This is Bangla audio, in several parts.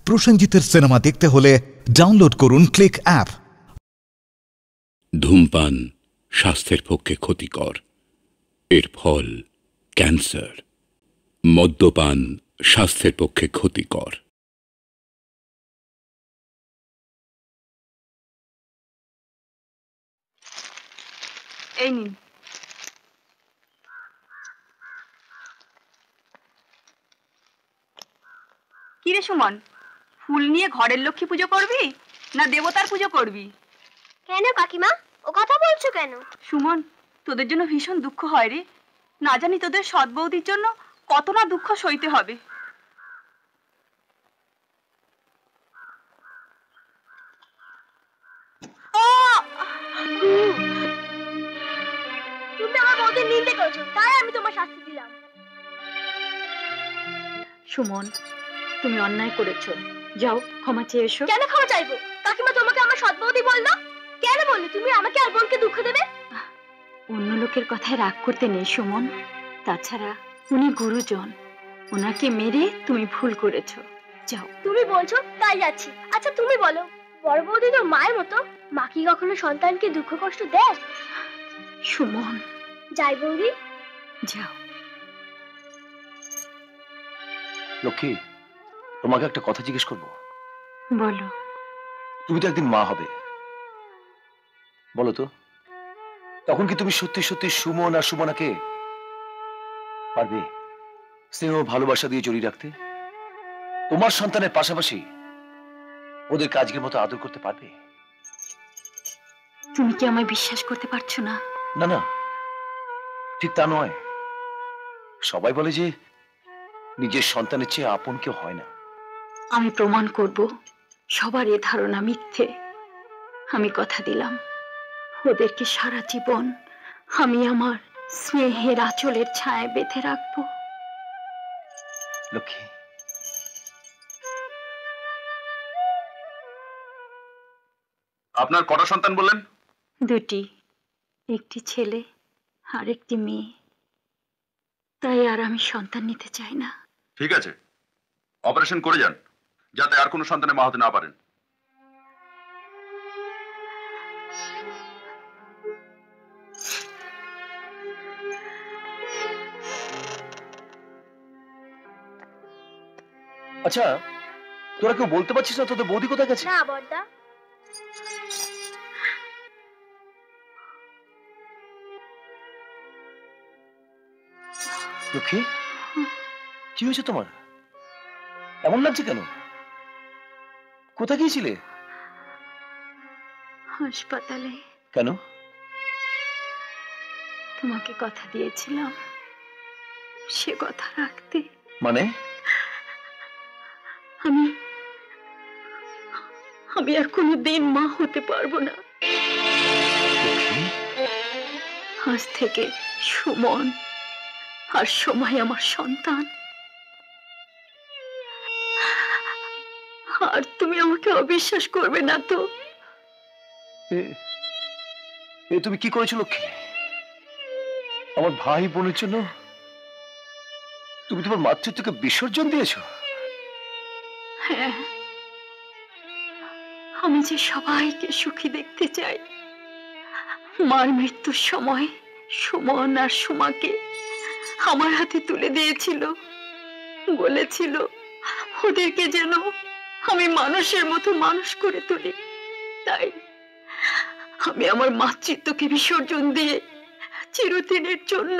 প্রসেনজিতের সিনেমা দেখতে হলে ডাউনলোড করুন ক্লিক অ্যাপ। ধূমপান স্বাস্থ্যের পক্ষে ক্ষতিকর, এর ফল ক্যান্সার। মদ্যপান স্বাস্থ্যের পক্ষে ক্ষতিকর। এই নিন। কিরে সুমন, ফুল নিয়ে ঘরের লক্ষ্মী পুজো করবি না দেবতার পুজো করবি? কেন কাকিমা, ও কথা বলছো কেন? সুমন, তোদের জন্য ভীষণ দুঃখ হয় রে। না জানি তোদের সৎ বৌদির জন্য কত না দুঃখ সইতে হবে। তুমি আমার বৌদির নিন্দে করেছো, তাই আমি তোমার শাস্তি দিলাম। সুমন, তুমি অন্যায় করেছো, যাও ক্ষমা চেয়ে এসো। কেন ক্ষমা চাইবো? কাকিমা তোমাকে আমার সৎ বৌদি বললো? কেন বললে তুমি আমাকে আর বোনকে দুঃখ দেবে? অন্য লোকের কথায় রাগ করতে নেই সুমন। তাছাড়া উনি গুরুজন, ওনাকে মেরে তুমি ভুল করেছো। যাও। তুমি বলছো তাই যাচ্ছি। আচ্ছা তুমি বলো, বড় বৌদি তো মায়ের মতো, মা কি কখনো সন্তানকে দুঃখ কষ্ট দেয়? সুমন, যাই বৌদি। যাও। লক্ষ্মী, তোমাকে একটা কথা জিজ্ঞেস করবো। বলো। তুমি তো একদিন মা হবে, বলো তো তখন কি তুমি সত্যি সত্যি সুমন আর সুমনাকে পারবে স্নেহ ভালোবাসা দিয়ে জড়িয়ে রাখতে? তোমার সন্তানের পাশাপাশি ওদেরকে আজকের মতো আদর করতে পারবে? তুমি কি আমায় বিশ্বাস করতে পারছো না? না না, ঠিক তা নয়। সবাই বলে যে নিজের সন্তানের চেয়ে আপন কেউ হয় না। আমি প্রমাণ করব সবার এ ধারণা মিথ্যে। আমি কথা দিলাম, ওদেরকে সারা জীবন আমি আমার স্নেহের আঁচলের ছায়ায় বেঁধে রাখবো। লক্ষ্মী, আপনার কটা সন্তান বললেন? দুটি, একটি ছেলে আর একটি মেয়ে। তাই আর আমি সন্তান নিতে চাই না। ঠিক আছে, অপারেশন করে যান, যাতে আর কোনো সন্তানের মা হতে না পারেন। আচ্ছা তোরা কেউ বলতে পারছিস না তোদের বৌদি কোথায় গেছে? না বড়দা। লক্ষ্মী, কি হয়েছে তোমার? এমন লাগছে কেন? কোথায় গিয়েছিলে? হাসপাতালে। কেন? তোমাকে কথা দিয়েছিলাম সে কথা রাখতে। মানে? আমি আর কোনোদিন মা হতে পারবো না। আজ থেকে সুমন আর সময় আমার সন্তান। আর তুমি আমাকে অবিশ্বাস করবে না তো? তুমি কি করেছো লক্ষ্মী? আমার ভাই বোনের জন্য তুমি তোমার মাতৃত্বকে বিসর্জন দিয়েছো? হ্যাঁ, আমি যে সবাইকে সুখী দেখতে চাই। মার মৃত্যুর সময় সুমন আর সুমাকে আমার হাতে তুলে দিয়েছিল, বলেছিল ওদেরকে যেন আমি মানুষের মতো মানুষ করে তুলি। তাই আমি আমার মাতৃত্বকে বিসর্জন দিয়ে চিরদিনের জন্য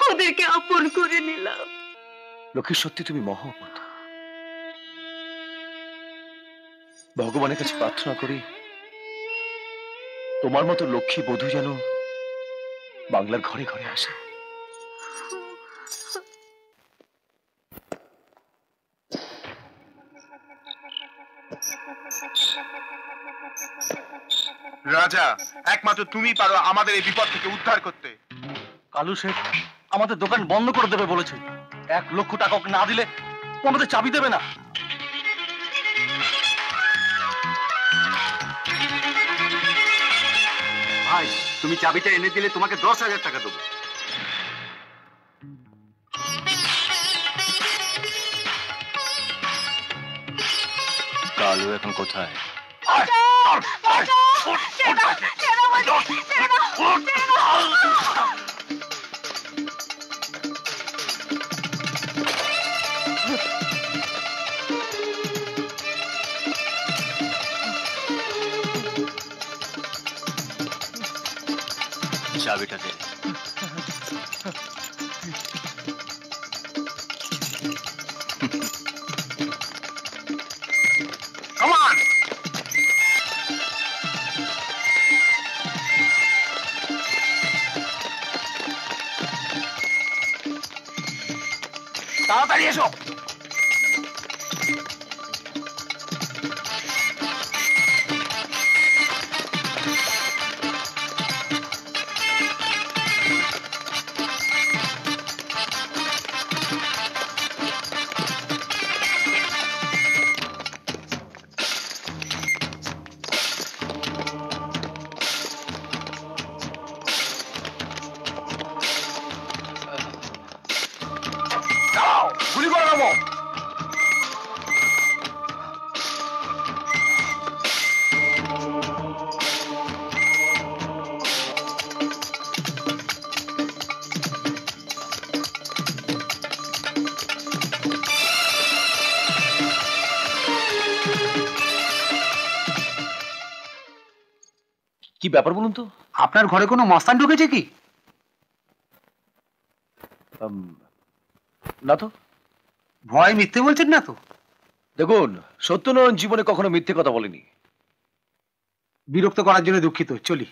ওদেরকে আপন করে নিলাম। লক্ষ্মী, সত্যি তুমি মহৎ। ভগবানের কাছে প্রার্থনা করি তোমার মতো লক্ষ্মী বধূ যেন বাংলার ঘরে ঘরে আসে। রাজা, একমাত্র তুমি পারো আমাদের এই বিপদ থেকে উদ্ধার করতে। কালু শেখ আমাদের দোকান বন্ধ করে দেবে বলেছে। 1 লক্ষ টাকা ওকে না দিলে ও আমাদের চাবি দেবে না। ভাই, তুমি চাবিটা এনে দিলে তোমাকে 10,000 টাকা দেবো। কালু এখন কোথায়? চাবিটা দে। Come on! তাড়াতাড়ি এসো। গুলি করে দেবো। কি ব্যাপার বলুন তো? আপনার ঘরে কোনো মস্তান ঢুকেছে কি? না তো। ভয় মিথ্যে বলছেন না তো? দেখুন, সত্যনারায়ণ জীবনে কখনো মিথ্যে কথা বলেনি। বিরক্ত করার জন্য দুঃখিত, চলি।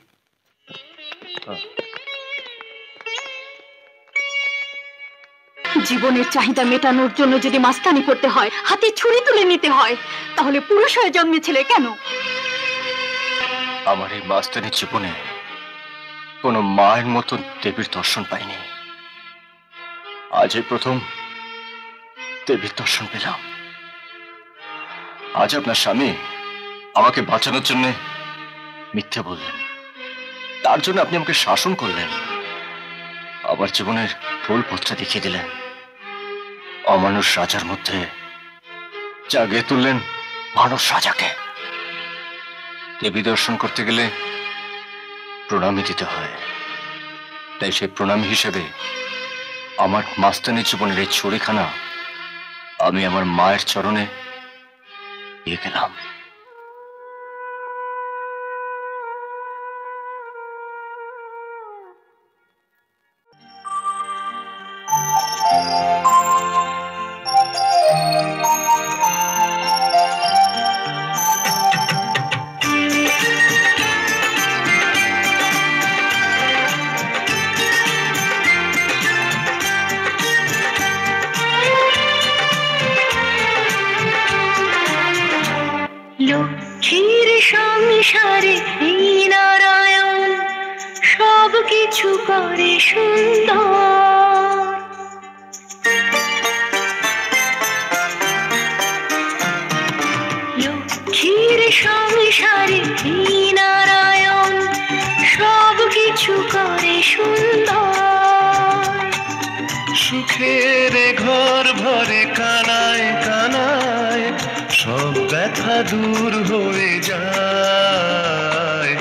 জীবনের চাহিদা মেটানোর জন্য যদি মাস্তানি করতে হয়, হাতে ছুরি তুলে নিতে হয়, তাহলে পুরুষ হয়ে জন্মেছিলে কেন? আমার এই মাস্তানি জীবনে কোনো মায়ের মতো দেবীর দর্শন পাইনি। আজ এই প্রথম দেবীর দর্শন পেলাম। আজ আপনার স্বামী আমাকে বাঁচানোর জন্য মিথ্যে বললেন, তার জন্য আপনি আমাকে শাসন করলেন, আমার জীবনের ভুল পথটা দেখিয়ে দিলেন। অমানুষ রাজার মধ্যে জাগিয়ে তুললেন মানুষ রাজাকে। দেবী দর্শন করতে গেলে প্রণামী দিতে হয়, তাই সেই প্রণামী হিসেবে আমার মাস্তানি জীবনের এই ছড়িখানা আমি আমার মায়ের চরণে দিয়ে গেলাম। লক্ষ্মীর সংসারে এই নারায়ণ সব কিছু করে সুন্দর। লক্ষ্মীর সংসারে এই নারায়ণ সব কিছু করে সুন্দর। সুখের ঘর ভরে কানায় কানায় সব ব্যথা দূর হয়ে যায়।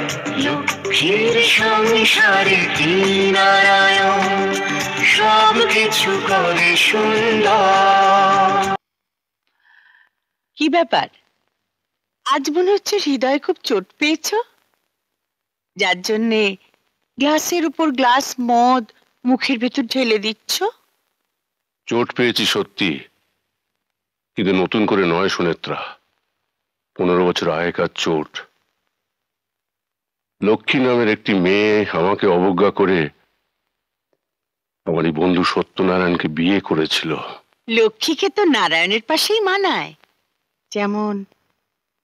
লক্ষ্মীর সংসারে এই নারায়ণ সব কিছু করে সুন্দর। কি ব্যাপার, আজ মনে হচ্ছে হৃদয়ে খুব চোট পেয়েছ, যার জন্যে গ্লাসের উপর গ্লাস মদ মুখের ভেতর ঢেলে দিচ্ছ? চোট পেয়েছি সত্যি, কিন্তু নতুন করে নয় সুনেত্রা, 15 বছর আগেকার চোট। লক্ষ্মী নামের একটি মেয়ে আমাকে অবজ্ঞা করে আমার এই বন্ধু সত্যনারায়ণকে বিয়ে করেছিল। লক্ষ্মীকে তো নারায়ণের পাশেই মানায়, যেমন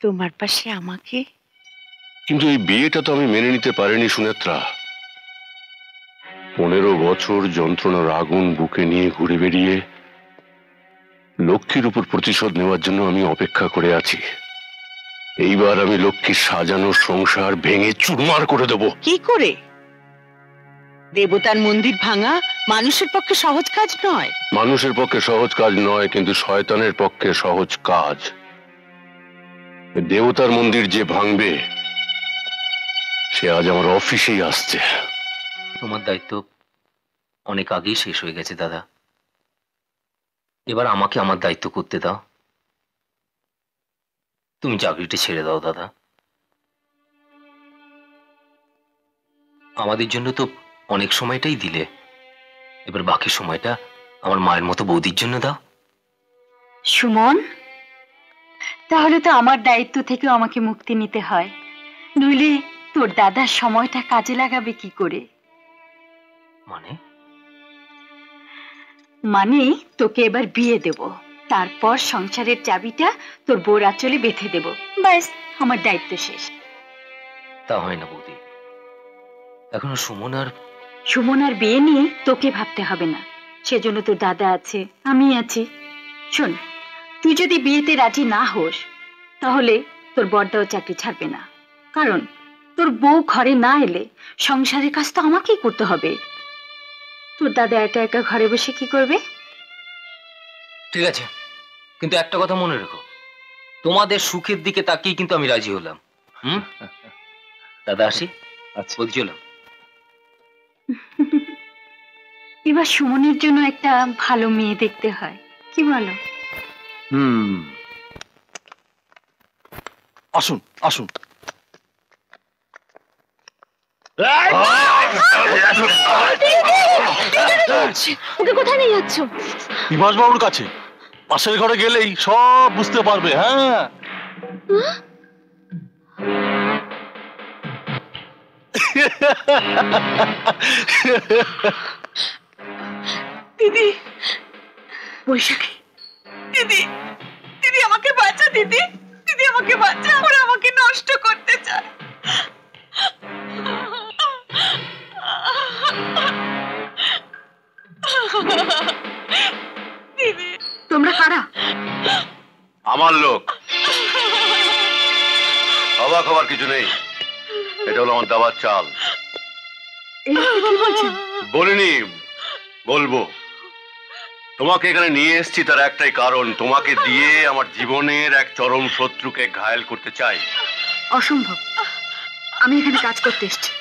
তোমার পাশে আমাকে। কিন্তু এই বিয়েটা তো আমি মেনে নিতে পারিনি সুনেত্রা। 15 বছর যন্ত্রণার আগুন বুকে নিয়ে ঘুরে বেরিয়ে লক্ষ্মীর উপর প্রতিশোধ নেওয়ার জন্য আমি অপেক্ষা করে আছি। এইবার আমি লক্ষ্মীর সাজানো সংসার ভেঙে চুরমার করে দেব। কি করে? দেবতার মন্দির ভাঙা মানুষের পক্ষে সহজ কাজ নয়। মানুষের পক্ষে সহজ কাজ নয়, কিন্তু শয়তানের পক্ষে সহজ কাজ। দেবতার মন্দির যে ভাঙবে সে আজ আমার অফিসেই আসছে। তোমার দায়িত্ব অনেক আগেই শেষ হয়ে গেছে দাদা, এবার আমাকে আমার দায়িত্ব করতে দাও। তুমি চাকরিটা ছেড়ে দাও দাদা। আমাদের জন্য তো অনেক সময়টাই দিলে, এবার বাকি সময়টা আমার মায়ের মতো বৌদির জন্য দাও। সুমন, তাহলে তো আমার দায়িত্ব থেকেও আমাকে মুক্তি নিতে হয়, নইলে তোর দাদার সময়টা কাজে লাগাবে কি করে? মানে তোকে এবার বিয়ে দেব, তারপর সংসারের চাবিটা তোর বউর আঁচলে বেঁধে দেব, ব্যাস আমার দায়িত্ব শেষ। তা হয় না বৌদি, এখনো সুমন আর বিয়ে নিয়ে তোকে ভাবতে হবে না, সেজন্য তোর দাদা আছে, আমি আছি। শোন, তুই যদি বিয়েতে রাজি না হোস তাহলে তোর বড়দাও চাকরি ছাড়বে না, কারণ তোর বউ ঘরে না এলে সংসারের কাজ তো আমাকেই করতে হবে। তোর দাদা একা একা ঘরে বসে কি করবে? ঠিক আছে, কিন্তু একটা কথা মনে রেখো, তোমাদের সুখের দিকে তাকিয়ে কিন্তু আমি রাজি হলাম। দাদা আসি, বলতে চলাম। এবার সুমনের জন্য একটা ভালো মেয়ে দেখতে হয়, কি বলো? আসুন আসুন। ওকে কোথায় নিয়ে যাচ্ছ? বিভাস বাবুর কাছে, পাশের ঘরে গেলেই সব বুঝতে পারবে। হ্যাঁ, দিদি, বৈশাখী, দিদি, দিদি আমাকে বাঁচা, দিদি, দিদি আমাকে বাঁচা, ওরা আমাকে নষ্ট করতে চায়। দিদি, তোমরা কারা? আমার লোক। অবাক হবার কিছু নেই, এটা হলো আমার দাবার চাল। বলিনি, বলবো। তোমাকে এখানে নিয়ে এসেছি তার একটাই কারণ, তোমাকে দিয়ে আমার জীবনের এক চরম শত্রুকে ঘায়েল করতে চাই। অসম্ভব, আমি এখানে কাজ করতে এসেছি,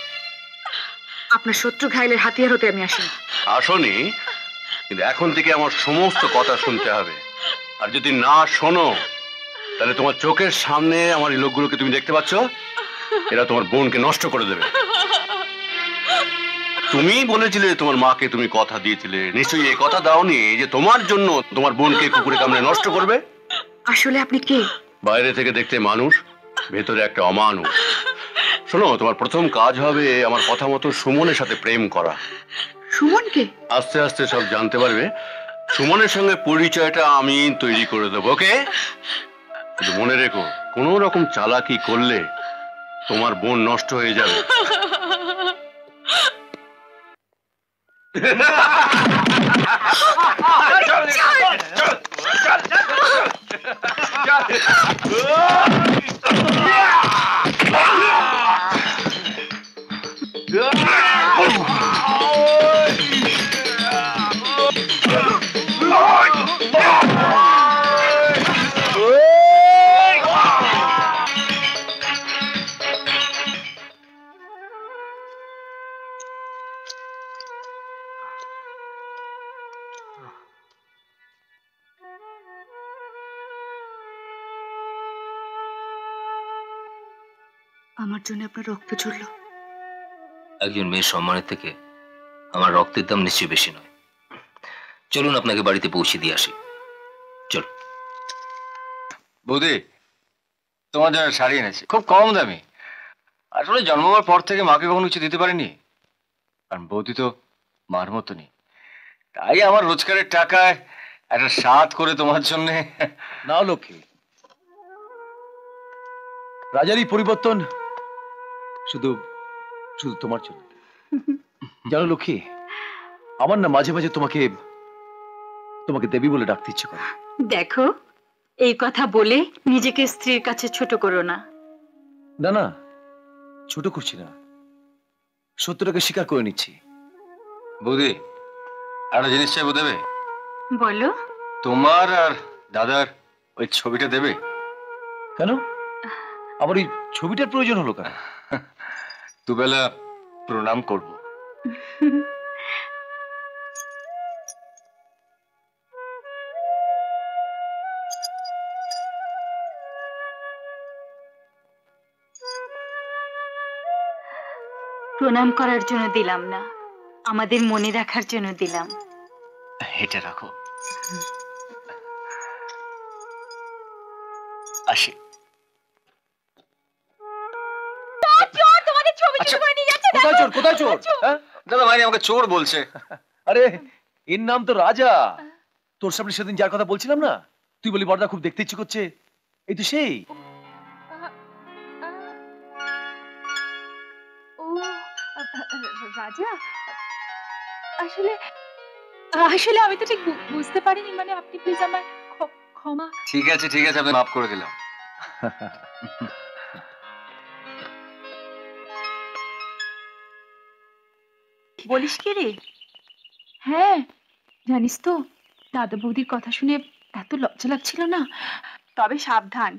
আপনার শত্রু ঘায়েলের হাতিয়ার হতে আমি আসিনি। আসনি, কিন্তু এখন থেকে আমার সমস্ত কথা শুনতে হবে, আর যদি না শোনো তাহলে তোমার চোখের সামনে আমার এই লোকগুলোকে তুমি দেখতে পাচ্ছ, এরা তোমার বোনকে নষ্ট করে দেবে। তুমি বলেছিলে তোমার মাকে তুমি কথা দিয়েছিলে, নিশ্চয়ই এই কথা দাওনি যে তোমার জন্য তোমার বোনকে কুকুরে কামড়ে নষ্ট করবে। আসলে আপনি কে? বাইরে থেকে দেখতে মানুষ, ভেতরে একটা অমানুষ। শোনো, তোমার প্রথম কাজ হবে আমার কথা মতো সুমনের সাথে প্রেম করা। সুমনকে? আস্তে আস্তে সব জানতে পারবে। সুমনের সঙ্গে পরিচয়টা আমি তৈরি করে দেবো, ওকে? কিন্তু মনে রেখো, কোনো রকম চালাকি করলে তোমার বোন নষ্ট হয়ে যাবে। আমার জন্য আপনার রক্ত ঝরল। একজন মেয়ের সম্মানের থেকে আমার রক্তের দাম নিশ্চয়ই বেশি নয়। চলুন আপনাকে বাড়িতে পৌঁছে দিয়ে আসি। চল। বৌদি, তোমার জন্য শাড়ি এনেছি, খুব কম দামি। আসলে জন্মাবার পর থেকে মাকে কখনো কিছু দিতে পারিনি, কারণ বৌদি তো মার মতনই। তাই আমার রোজগারের টাকায় একটা স্বাদ করে তোমার জন্য। নাও লক্ষ্মী, রাজারই পরিবর্তন শুধু শুধু তোমার জন্য। জানো লক্ষ্মী, আমার না মাঝে মাঝে তোমাকে তোমাকে দেবী বলে ডাকতে ইচ্ছে করে। দেখো, এই কথা বলে নিজেকে স্ত্রীর কাছে ছোট করো না। না না, ছোট করছি না, সত্যটাকে স্বীকার করে নিচ্ছি। বৌদি, একটা জিনিস চাইবো, দেবে? বলো। তোমার আর দাদার ওই ছবিটা দেবে? কেন? আবার ওই ছবিটার প্রয়োজন হলো কেন? দুবেলা প্রণাম করব। প্রণাম করার জন্য দিলাম না, আমাদের মনে রাখার জন্য দিলাম। এটা রাখো। আসি। কোথায় চোর, কোথায় চোর? দাদা ভাই আমাকে চোর বলছে। আরে এর নাম তো রাজা। তোর সামনে সেদিন যার কথা বলছিলাম না, তুই বলি বড়দা খুব দেখতে ইচ্ছে করছে, এই তো সেই। ও রাজা, আসলে আসলে আমি তো ঠিক বুঝতে পারিনি, মানে আপনি প্লিজ আমার ক্ষমা। ঠিক আছে ঠিক আছে, আমি মাফ করে দিলাম। বলিস কি রে? হ্যাঁ জানিস তো, দাদা বৌদির কথা শুনে এত লজ্জা লাগছিল না। তবে সাবধান,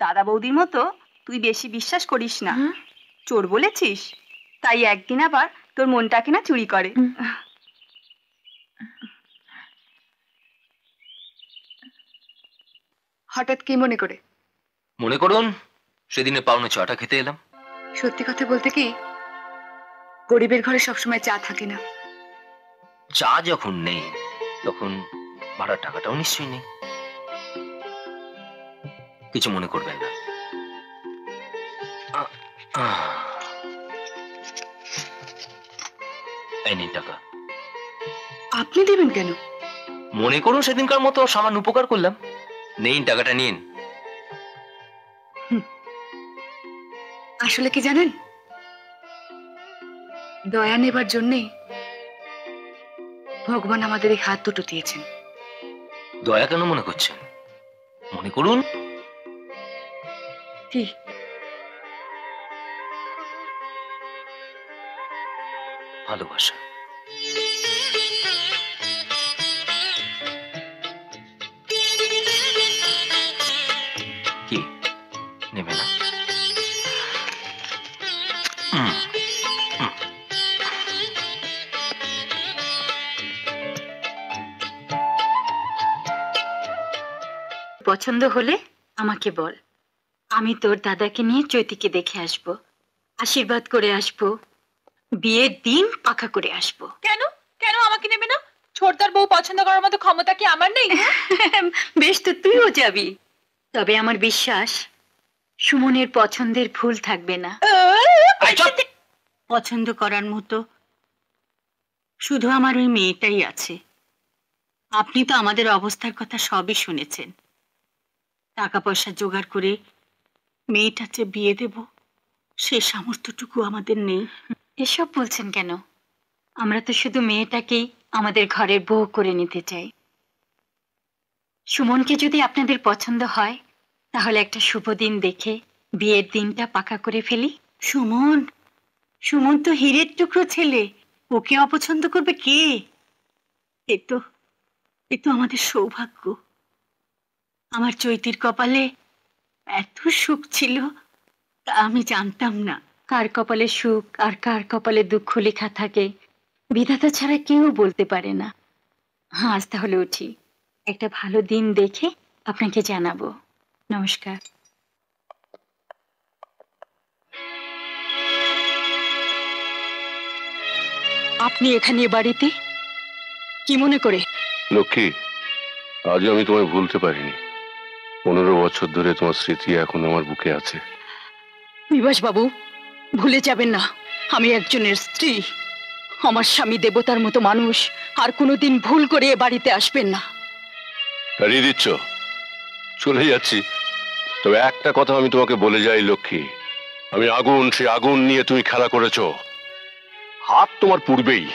দাদা বৌদির মতো তুই বেশি বিশ্বাস করিস না। চোর বলেছিস তাই একদিন আবার তোর মনটাকে না চুরি করে। হঠাৎ কি মনে করে? মনে করুন সেদিনে পাওনা চাটা খেতে এলাম। সত্যি কথা বলতে কি, গরিবের ঘরে সবসময় চা থাকে না। চা যখন নেই তখন ভাড়ার টাকাটাও নিশ্চয়ই নেই। কিছু মনে করবেন না। এই নিন টাকা। আপনি দেবেন কেন? মনে করুন সেদিনকার মতো সামান্য উপকার করলাম। নিন টাকাটা নিন। আসলে কি জানেন, দয়া নেবার জন্যে ভগবান আমাদের এই হাত দুটো দিয়েছেন। দয়া কেন মনে করছেন? মনে করুন কি? ভালোবাসা। কি নেবে না? পছন্দ হলে আমাকে বল, আমি তোর দাদাকে নিয়ে চৈতিকে দেখে আসব, আশীর্বাদ করে আসব, বিয়ের দিন পাকা করে আসব। কেন কেন আমাকে নেবে না? ছোটদার বউ পছন্দ করার মতো ক্ষমতা কি আমার নেই? বেশ, তো তুইও যাবি। তবে আমার বিশ্বাস সুমনের পছন্দের ভুল থাকবে না। পছন্দ করার মতো শুধু আমার ওই মেয়েটাই আছে। আপনি তো আমাদের অবস্থার কথা সবই শুনেছেন। টাকা পয়সা জোগাড় করে মেয়েটাকে বিয়ে দেব, সে সামর্থ্যটুকু আমাদের নেই। এসব বলছেন কেন? আমরা তো শুধু মেয়েটাকেই আমাদের ঘরের বউ করে নিতে চাই। সুমনকে যদি আপনাদের পছন্দ হয় তাহলে একটা শুভ দিন দেখে বিয়ের দিনটা পাকা করে ফেলি। সুমন সুমন তো হীরের টুকরো ছেলে, ওকে অপছন্দ করবে কে? এ তো আমাদের সৌভাগ্য। আমার চৈতির কপালে এত সুখ ছিল তা আমি জানতাম না। কার কপালে সুখ আর কার কপালে দুঃখ লেখা থাকে বিধাতা ছাড়া কেউ বলতে পারে না। হ্যাঁ, আজ তাহলে উঠি, একটা ভালো দিন দেখে আপনাকে জানাবো। নমস্কার। আপনি এখানে বাড়িতে কি মনে করে? লক্ষ্মী, আজও আমি তোমায় ভুলতে পারিনি। 15 বছর ধরে তোমার স্মৃতি এখন আমার বুকে আছে। বিভাস বাবু, ভুলে যাবেন না আমি একজনের স্ত্রী। আমার স্বামী দেবতার মতো মানুষ, আর কোনোদিন ভুল করে এ বাড়িতে আসবেন না। তাড়িয়ে দিচ্ছ? চলে যাচ্ছি, তবে একটা কথা আমি তোমাকে বলে যাই লক্ষ্মী, আমি আগুন, সে আগুন নিয়ে তুমি খেলা করেছো, হাত তোমার পূর্বেই।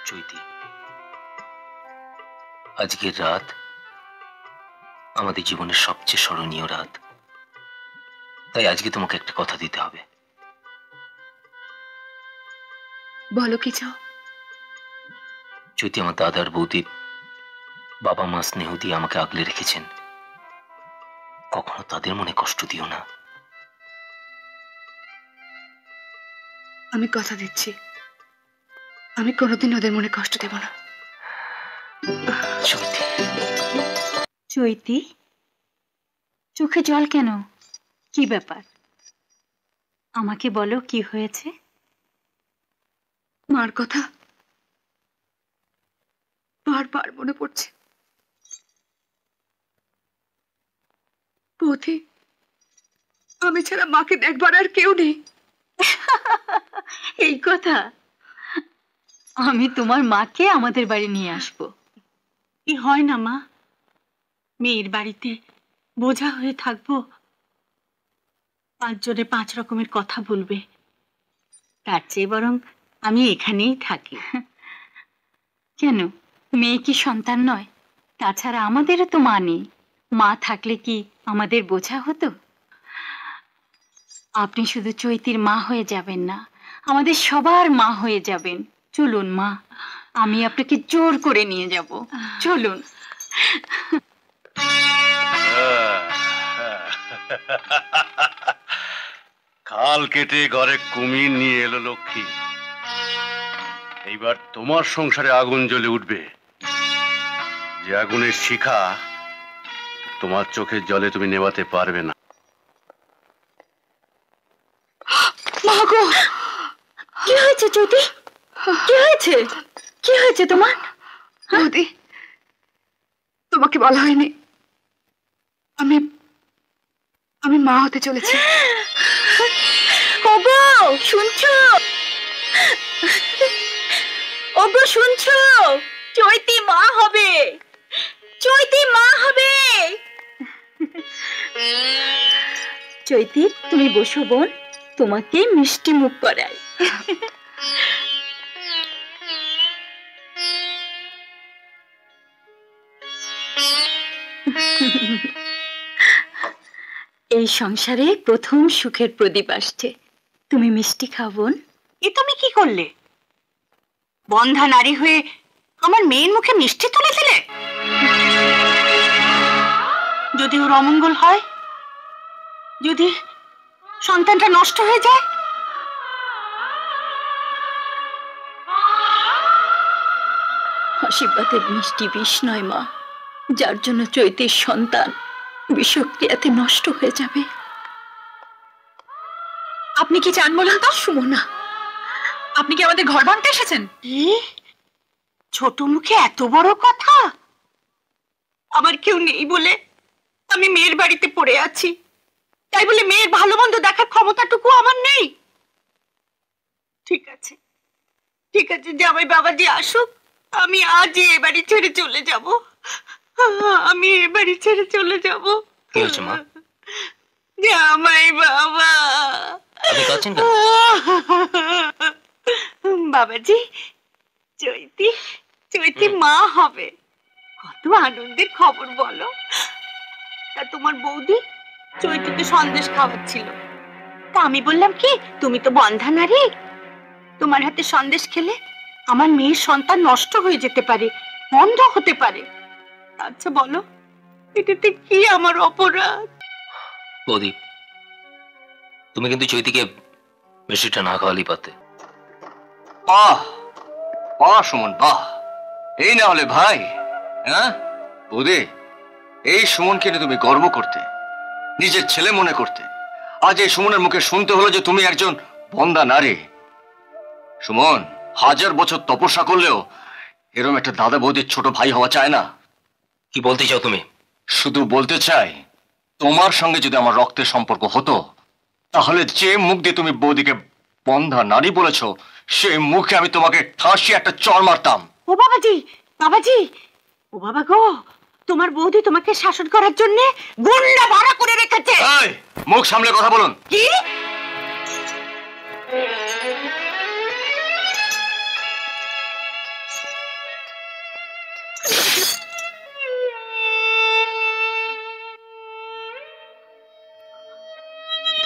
চৈতি, আজকের রাত আমাদের জীবনের সবচেয়ে স্মরণীয় রাত। তাই আজকে তোমাকে একটা কথা দিতে হবে। বলো কি চাও? চৈতি, আমার দাদার বৌদি বাবা মা স্নেহ দিয়ে আমাকে আগলে রেখেছেন, কখনো তাদের মনে কষ্ট দিও না। আমি কথা দিচ্ছি, আমি কোনোদিন ওদের মনে কষ্ট দেব না। চৈতি, চৈতি, চোখে জল কেন? কি ব্যাপার? আমাকে বলো, কি হয়েছে? মার কথা বারবার মনে পড়ছে। বৌদি, আমি ছাড়া মাকে দেখবার আর কেউ নেই। এই কথা? আমি তোমার মাকে আমাদের বাড়ি নিয়ে আসবো। কি হয় না মা, মেয়ের বাড়িতে বোঝা হয়ে থাকবো? 5 জনে 5 রকমের কথা বলবে। তার চেয়ে বরং আমি এখানেই থাকি। কেন, মেয়ে কি সন্তান নয়? তাছাড়া আমাদেরও তো মা নেই। মা থাকলে কি আমাদের বোঝা হতো? আপনি শুধু চৈতির মা হয়ে যাবেন না, আমাদের সবার মা হয়ে যাবেন। চলুন মা, আমি আপনাকে জোর করে নিয়ে যাব। চলুন। খাল কেটে ঘরে কুমির নিয়ে এলো লক্ষ্মী। এইবার তোমার সংসারে আগুন জ্বলে উঠবে, যে আগুনের শিখা তোমার চোখের জলে তুমি নেভাতে পারবে না। মা গো, কি হয়েছে চৈতি? কি হয়েছে? কি হয়েছে তোমার? বৌদি, তোমাকে বলা হয়নি, আমি আমি মা হতে চলেছি। ওগো শুনছো? ওগো শুনছো? চৈতি মা হবে, চৈতি মা হবে। চৈতি, তুমি বসো বোন, তোমাকে মিষ্টি মুখ করাই। এই সংসারে প্রথম সুখের প্রদীপ আসছে। তুমি মিষ্টি খাও বোন। এ তুমি কি করলে? বন্ধা নারী হয়ে আমার মেয়ের মুখে মিষ্টি তুলে দিলে। যদি ওর অমঙ্গল হয়, যদি সন্তানটা নষ্ট হয়ে যায়, আশীর্বাদের মিষ্টি বিষ নয় মা, যার জন্য চৈতির সন্তান বিষক্রিয়াতে নষ্ট হয়ে যাবে। আপনি কি চান বলুন তো? সুমনা, আপনি কি আমাদের ঘর ভাঙতে এসেছেন? ছোট মুখে এত বড় কথা? আমার কেউ নেই বলে আমি মেয়ের বাড়িতে পড়ে আছি, তাই বলে মেয়ের ভালো মন্দ দেখার ক্ষমতাটুকু আমার নেই? ঠিক আছে, ঠিক আছে, জামাই বাবাজি আসুক, আমি আজই এ বাড়ি ছেড়ে চলে যাব। আমি এ বাড়ি ছেড়ে চলে যাব। কি হয়েছে মা? জামাই বাবা। আপনি কাঁদছেন কেন? বাবাজি, চৈতি, চৈতি মা হবে। কত আনন্দের খবর বলো। তা তোমার বৌদি চৈতিকে সন্দেশ খাওয়াচ্ছিল, তা আমি বললাম কি, তুমি তো বন্ধা নারী, তোমার হাতে সন্দেশ খেলে আমার মেয়ের সন্তান নষ্ট হয়ে যেতে পারে, অন্ধ হতে পারে। আচ্ছা বলো, এটাতে কি আমার অপরাধ? বৌদি, তুমি কিন্তু চৈতিকে মিষ্টিটা না খাওয়ালেই পারতে। বাহ বাহ সুমন, বাহ! এই না হলে ভাই, হ্যাঁ বৌদি, এই সুমনকে নিয়ে তুমি গর্ব করতে, নিজের ছেলে মনে করতে। আজ এই সুমনের মুখে শুনতে হলো যে তুমি একজন বন্ধা নারী। সুমন 1000 বছর তপস্যা করলেও এরকম একটা দাদা বৌদির ছোট ভাই হওয়া চায় না। কি বলতে চাও তুমি? শুধু বলতে চাই, তোমার সঙ্গে যদি আমার রক্তের সম্পর্ক হতো, তাহলে যে মুখ দিয়ে তুমি বৌদিকে বন্ধা নারী বলেছো, সেই মুখে আমি তোমাকে ঠাসি একটা চড় মারতাম। ও বাবাজি, বাবাজি, ও বাবা গো, তোমার বৌদি তোমাকে শাসন করার জন্য গুন্ডা ভাড়া করে রেখেছে। এই, মুখ সামলে কথা বলুন। কি?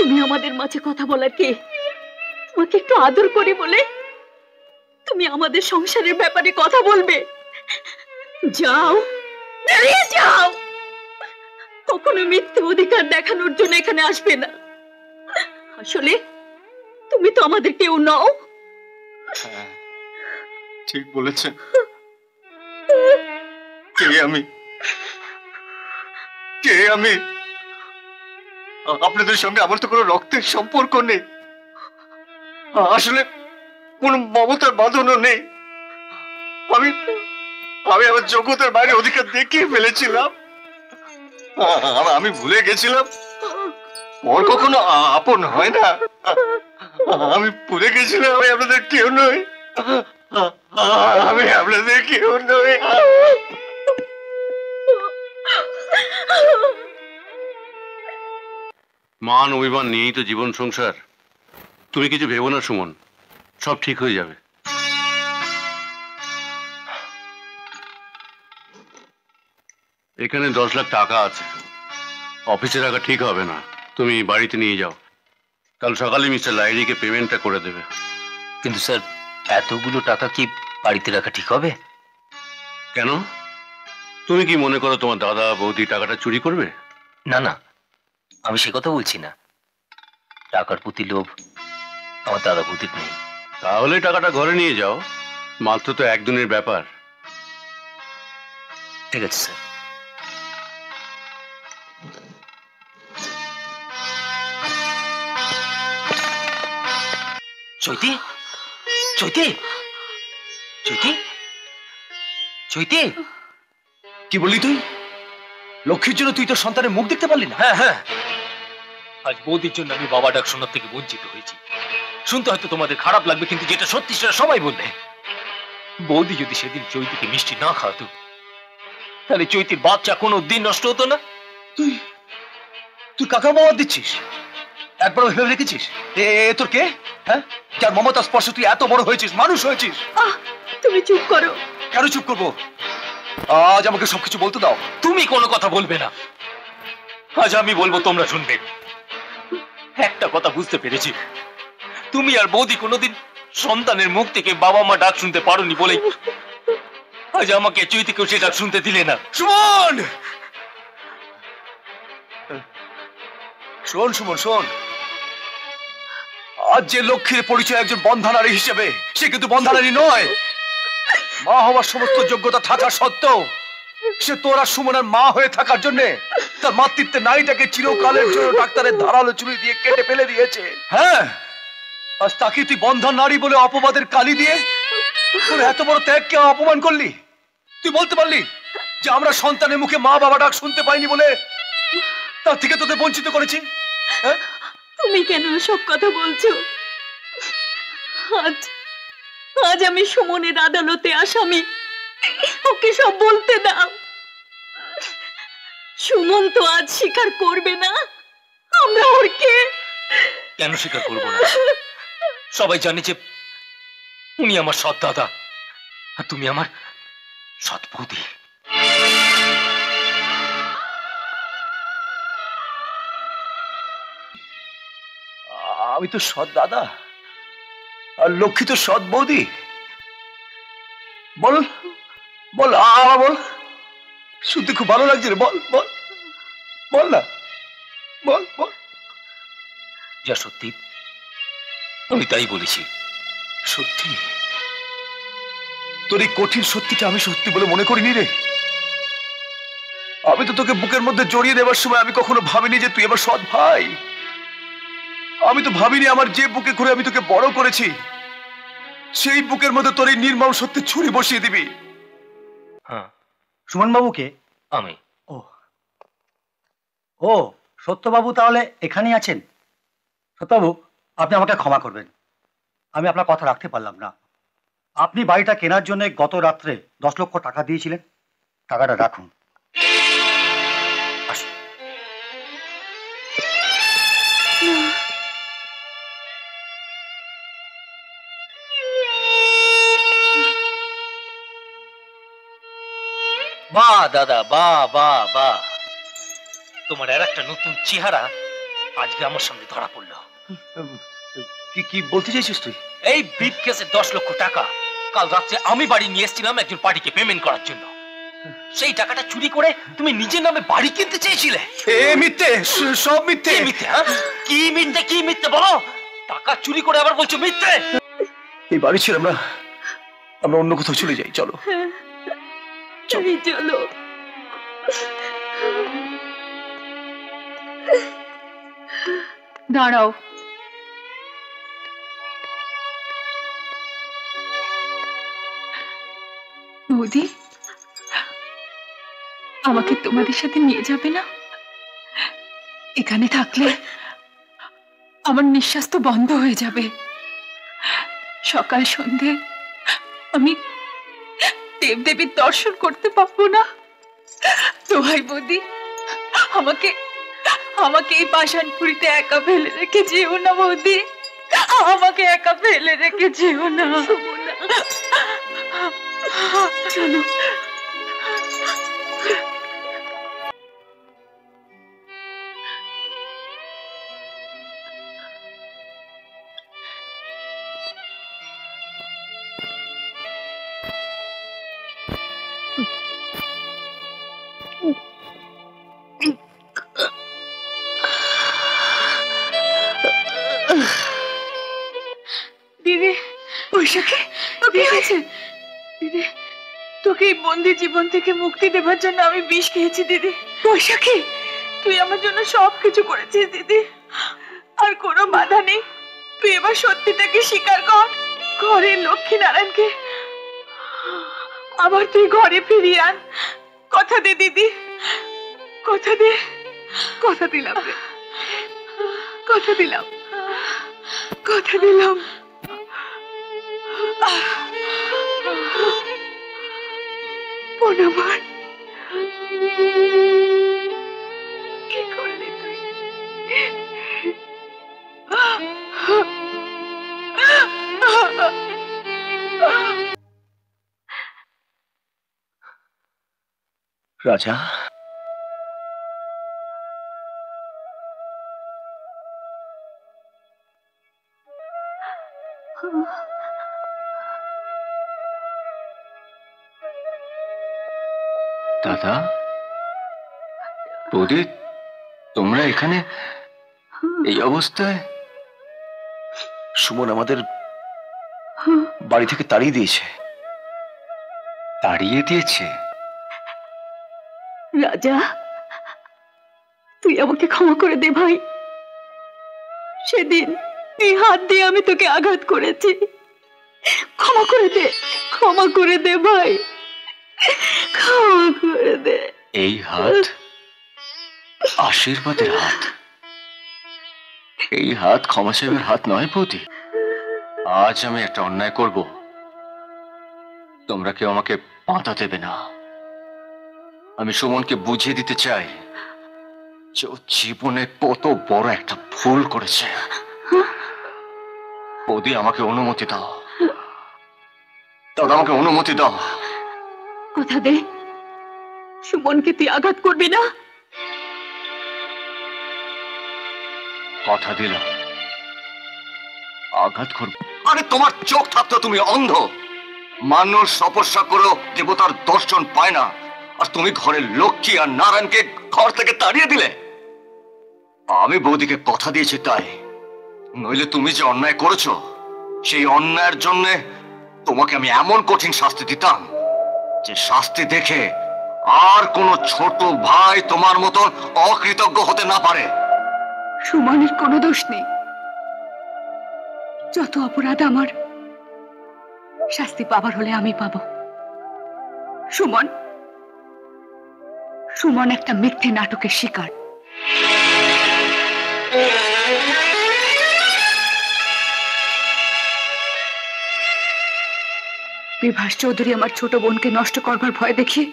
তুমি আমাদের মাঝে কথা বলার কে? তোমাকে একটু আদর করি বলে তুমি আমাদের সংসারের ব্যাপারে কথা বলবে? যাও, বেরিয়ে যাও। কখনো মিথ্যে অধিকার দেখানোর জন্য এখানে আসবে না। আসলে তুমি তো আমাদের কেউ নও। ঠিক বলেছেন। কে আমি? কে আমি? আপনাদের সঙ্গে আমার তো কোনো রক্তের সম্পর্ক নেই, আসলে কোনো মমতার বাঁধনও নেই। আমি আমি আমার যোগ্যতার বাইরে অধিকার দেখিয়ে ফেলেছিলাম। আমি ভুলে গেছিলাম ওর কখনো আপন হয় না। আমি ভুলে গেছিলাম আমি আপনাদের কেউ নই। আমি আপনাদের কেউ নই। মান অভিমান নিয়েই তো জীবন সংসার। তুমি কিছু ভেবো না সুমন, সব ঠিক হয়ে যাবে। এখানে 10 লাখ টাকা আছে, অফিসে রাখা ঠিক হবে না, তুমি বাড়িতে নিয়ে যাও। কাল সকালে মিস্টার লাইরিকে পেমেন্টটা করে দেবে। কিন্তু স্যার, এতগুলো টাকা কি বাড়িতে রাখা ঠিক হবে? কেন? তুমি কি মনে করো তোমার দাদা বৌদি টাকাটা চুরি করবে? না না, আমি সে কথা বলছি না। টাকার প্রতি লোভ আমার দাদা বৌদির নেই। তাহলে টাকাটা ঘরে নিয়ে যাও, মাত্র তো একদিনের ব্যাপার। ঠিক আছে স্যার। চৈতি, চৈতি, চৈতি, চৈতি, কি বললি তুই? লক্ষ্মীর জন্য তুই তোর সন্তানের মুখ দেখতে পারলি না? হ্যাঁ হ্যাঁ, আজ বৌদির জন্য আমি বাবা ডাক শোনার থেকে বঞ্চিত হয়েছি। শুনতে হয়তো তোমাদের খারাপ লাগবে, কিন্তু যেটা সত্যি সেটা সবাই বলবে। বৌদি যদি সেদিন চৈতিকে মিষ্টি না খাওয়াতো, তাহলে চৈতির বাচ্চা কোনো দিন নষ্ট হতো না। তুই তুই কাকা বাবা দিচ্ছিস? একবার ভেবে রেখেছিস এ তোর কে? হ্যাঁ, যার মমতা স্পর্শ তুই এত বড় হয়েছিস, মানুষ হয়েছিস। তুমি চুপ করো। কেন চুপ করবো? আজ আমাকে সবকিছু বলতে দাও। তুমি কোনো কথা বলবে না, আজ আমি বলবো, তোমরা শুনবে। একটা কথা বুঝতে পেরেছি, তুমি আর বৌদি কোনোদিন সন্তানের মুখ থেকে বাবা মা ডাক শুনতে পারোনি বলেই আজ আমাকে চৈতিকেও সে ডাক শুনতে দিলে না। সুমন, শোন সুমন শোন, আজ যে লক্ষ্মীর পরিচয় একজন বন্ধা নারী হিসেবে, সে কিন্তু বন্ধা নারী নয়। মা হওয়ার সমস্ত যোগ্যতা থাকা সত্ত্বেও সে তোরা সুমনের মা হয়ে থাকার জন্য তার মাতৃত্বের নারীটাকে চিরকালের জন্য ডাক্তারের ধারালো ছুরি দিয়ে কেটে ফেলে দিয়েছে। হ্যাঁ, আজ তাকে তুই বন্ধা নারী বলে অপবাদের কালি দিয়ে তোর এত বড় ত্যাগকে অপমান করলি। তুই বলতে পারলি যে আমরা সন্তানের মুখে মা বাবা ডাক শুনতে পাইনি বলে তার থেকে তোদের বঞ্চিত করেছি? তুমি কেন সব কথা বলছো? আজ আজ আমি সুমনের আদালতে আসামি, ওকে সব বলতে দাও। সুমন তো আজ স্বীকার করবে না আমরা ওর কে। কেন স্বীকার করবো না? সবাই জানে যে উনি আমার সৎ দাদা আর তুমি আমার সৎ বৌদি। আমি তো সৎ দাদা আর লক্ষ্মী তো সৎ বৌদি। বল বল, বল, শুনতে খুব ভালো লাগছে রে। বল বল বল না, বল বল। যা সত্যি আমি তাই বলেছি। সত্যি? তোর এই কঠিন সত্যিটা আমি সত্যি বলে মনে করিনি রে। আমি তো তোকে বুকের মধ্যে জড়িয়ে দেওয়ার সময় আমি কখনো ভাবিনি যে তুই আমার সৎ ভাই। আমি তো ভাবিনি আমার যে বুকে ঘুরে আমি তোকে বড় করেছি সেই বুকের মধ্যে তোর এই নির্মম সত্যি ছুরি বসিয়ে দিবি। হ্যাঁ, সুমন বাবুকে? আমি। ও ও, সত্যবাবু তাহলে এখানেই আছেন? সত্যবাবু, আপনি আমাকে ক্ষমা করবেন, আমি আপনার কথা রাখতে পারলাম না। আপনি বাড়িটা কেনার জন্য গত রাত্রে 10 লক্ষ টাকা দিয়েছিলেন, টাকাটা রাখুন। বাহ দাদা, বাহ বাহ বাহ, তোমার আর একটা নতুন চেহারা আজকে আমার সামনে ধরা পড়লো। কি কি বলতে চাইছিস তুই? এই ব্রিফ কেসে 10 লক্ষ টাকা কাল রাত্রে আমি বাড়ি নিয়ে এসেছিলাম একজন পার্টিকে পেমেন্ট করার জন্য। সেই টাকাটা চুরি করে তুমি নিজের নামে বাড়ি কিনতে চেয়েছিলে। মিথ্যে, সব মিথ্যে। মিথ্যে? কি মিথ্যে, কি মিথ্যে বলো? টাকা চুরি করে আবার বলছো মিথ্যে? এই বাড়ি ছেড়ে আমরা অন্য কোথাও চলে যাই। চলো চলো। দাঁড়াও, বৌদি, আমাকে তোমাদের সাথে নিয়ে যাবে না? এখানে থাকলে আমার নিঃশ্বাস তো বন্ধ হয়ে যাবে। সকাল সন্ধে আমি দেবদেবীর দর্শন করতে পারবো না। তো ভাই বৌদি, আমাকে এই পাষাণপুরীতে একা ফেলে রেখে যেও না বৌদি, আমাকে একা ফেলে রেখে যেও না। চলো। দিদি, বৈশাখী, কি হয়েছে? দিদি, তোকে এই বন্দি জীবন থেকে মুক্তি দেবার জন্য আমি বিষ খেয়েছি দিদি। বৈশাখী, তুই আমার জন্য সবকিছু করেছিস দিদি, আর কোনো বাধা নেই। তুই এবার সত্যিটাকে স্বীকার কর। ঘরে লক্ষ্মী নারায়ণকে আবার তুই ঘরে ফিরিয়ে আন। কথা দে দিদি, কথা দে। কথা দিলাম রে, কথা দিলাম, কথা দিলাম। আমার কি করলি তুই? রাজা, দাদা, বৌদি, তোমরা এখানে এই অবস্থায়? সুমন আমাদের বাড়ি থেকে তাড়িয়ে দিয়েছে। তাড়িয়ে দিয়েছে? রাজা, তুই আমাকে ক্ষমা করে দে ভাই। সেদিন এই হাত দিয়ে আমি তোকে আঘাত করেছি। ক্ষমা করে দে, ক্ষমা করে দে ভাই, ক্ষমা করে দে। এই হাত আশীর্বাদের হাত, এই হাত ক্ষমা চাইবার হাত নয় বৌদি। আজ আমি একটা অন্যায় করব, তোমরা কেউ আমাকে বাধা দেবে না। আমি সুমনকে বুঝিয়ে দিতে চাই যে ও জীবনে কত বড় একটা ভুল করেছে। বৌদি, আমাকে অনুমতি দাও, দাদা আমাকে অনুমতি দাও। কথা দে, সুমনকে তুই আঘাত করবি না। কথা দিলাম, আঘাত করব। আরে তোমার চোখ থাকতো তুমি অন্ধ? মানুষ তপস্যা করেও দেবতার দর্শন পায় না, আর তুমি ঘরের লক্ষ্মী আর নারায়ণকে ঘর থেকে তাড়িয়ে দিলে। আমি বৌদিকে কথা দিয়েছি তাই, নইলে তুমি যে অন্যায় করেছো সেই অন্যায়ের জন্য তোমাকে আমি এমন কঠিন শাস্তি দিতাম যে শাস্তি দেখে আর কোনো ছোট ভাই তোমার মতন অকৃতজ্ঞ হতে না পারে। সুমনের কোনো দোষ নেই। যত অপরাধ আমার, শাস্তি পাবার হলে আমি পাব। সুমন একটা মিথ্যে নাটকের শিকার। বিভাস চৌধুরী আমার ছোট বোনকে নষ্ট করবার ভয় দেখিয়ে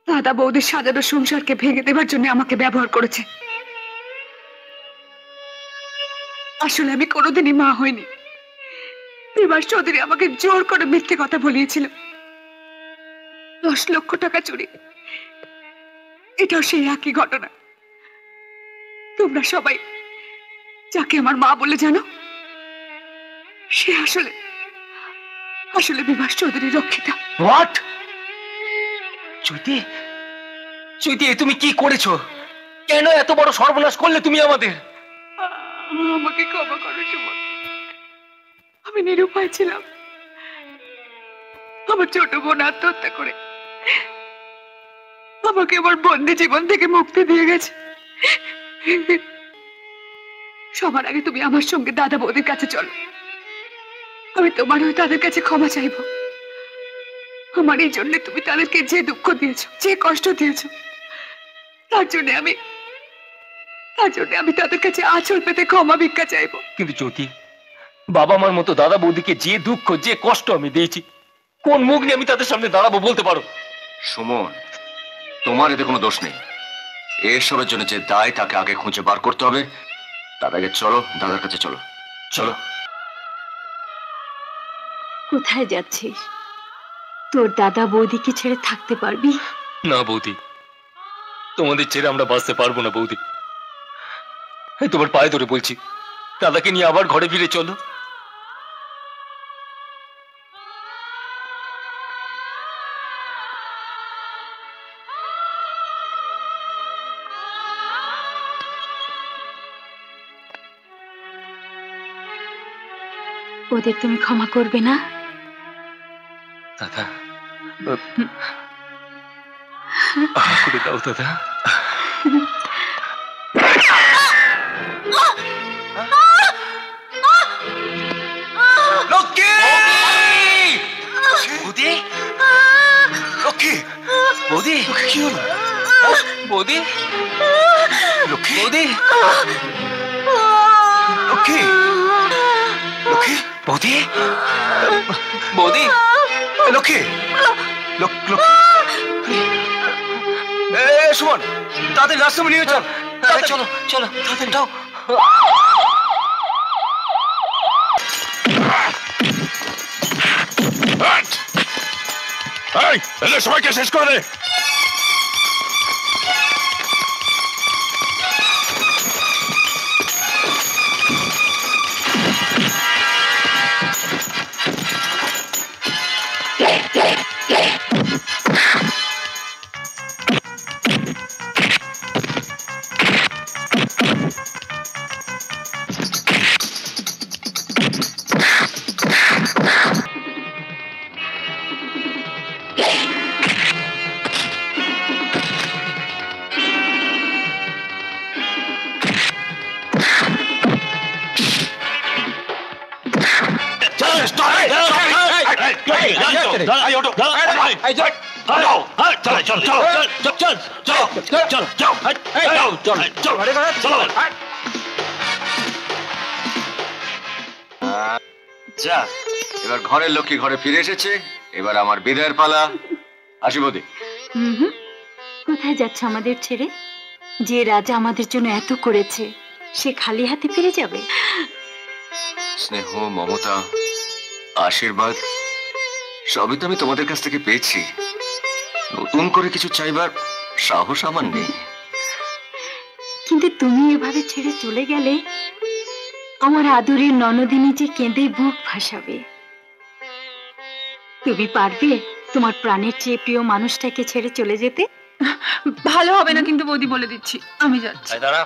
দাদা বৌদির সাজানো সংসারকে ভেঙে দেবার জন্য আমাকে ব্যবহার করেছে। আসলে আমি কোনোদিনই মা হইনি। বিভাস চৌধুরী আমাকে জোর করে মিথ্যে কথা বলিয়েছিল। 10 লক্ষ টাকা চুরি, এটাও সেই একই ঘটনা। তোমরা সবাই যাকে আমার মা বলে জানো, সে আসলে আসলে বিভাস চৌধুরী রক্ষিতা। হোয়াট? চৈতি, চৈতি, তুমি কি করেছো? কেন এত বড় সর্বনাশ করলে তুমি আমাদের? আমাকে ক্ষমা করো সুমন, আমি নিরুপায় ছিলাম। আমার ছোট বোন আত্মহত্যা করে আমাকে আমার বন্দি জীবন থেকে মুক্তি দিয়ে গেছে। সবার আগে তুমি আমার সঙ্গে দাদা বৌদির কাছে চলো, আমি তোমার হয়ে তাদের কাছে ক্ষমা চাইব। আমার এই জন্য তুমি তাদেরকে যে দুঃখ দিয়েছো, যে কষ্ট দিয়েছো, তার জন্য আমি তাদের কাছে আঁচল পেতে ক্ষমা ভিক্ষা চাইবো। কিন্তু জ্যোতি, বাবা মার মতো দাদা বৌদিকে যে দুঃখ, যে কষ্ট আমি দিয়েছি, কোন মুখ নিয়ে আমি তাদের সামনে দাঁড়াবো বলতে পারো? সুমন, তোমার এতে কোনো দোষ নেই। এসবের জন্য যে দায় তাকে আগে খুঁজে বার করতে হবে। তার আগে চলো দাদার কাছে, চলো চলো। কোথায় যাচ্ছিস? তোর দাদা বৌদিকে ছেড়ে থাকতে পারবি না বৌদি, তোমাদের ছেড়ে আমরা বাঁচতে পারবো না বৌদি। তোমার পায়ে ধরে বলছি, দাদাকে নিয়ে আবার ঘরে ফিরে চলো। ওদের তুমি ক্ষমা করবে না? দাদা, করে দাও দাদা। লক্ষ্মী! বৌদি! লক্ষ্মী! বৌদি! কি হলো? বৌদি! লক্ষ্মী! বৌদি! লক্ষ্মী! লক্ষ্মী! বৌদি! বৌদি! লক্ষ্মী! সুমন, তাদের রাস্তা নিয়ে চল। চলো চলো, তাদের যাও। সবাইকে শেষ করে দে। এবার ঘরের লক্ষ্মী ঘরে ফিরে এসেছে। এবার আমার বিদায়ের পালা। আসি বৌদি। কোথায় যাচ্ছে আমাদের ছেড়ে? যে রাজা আমাদের জন্য এত করেছে, সে খালি হাতে ফিরে যাবে? স্নেহ, মমতা, আশীর্বাদ সবই তো আমি তোমাদের কাছ থেকে পেয়েছি। নতুন করে কিছু চাইবার সাহস আমার নেই। কিন্তু তুমি এভাবে ছেড়ে চলে গেলে আমার আদরের ননদিনী যে কেঁদে বুক ভাসাবে। তুমি পারবে তোমার প্রাণের চেয়ে প্রিয় মানুষটাকে ছেড়ে চলে যেতে? ভালো হবে না কিন্তু বৌদি, বলে দিচ্ছি আমি যাচ্ছি। দাঁড়া,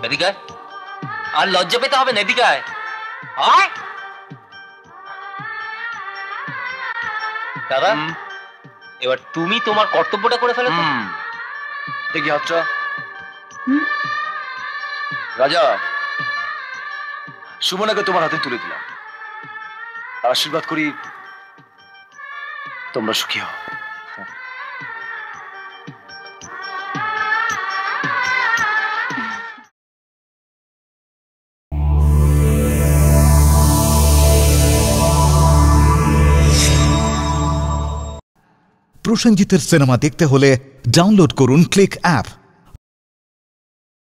এদিকে আর লজ্জা পেতে হবে না, এদিকে আয়। দাদা, এবার তুমি তোমার কর্তব্যটা করে ফেলো। দেখি হাতটা। রাজা, সুমনাকে তোমার হাতে তুলে দিলাম। আশীর্বাদ করি তোমরা সুখী হও। প্রসেনজিতের সিনেমা দেখতে হলে ডাউনলোড করুন ক্লিক অ্যাপ।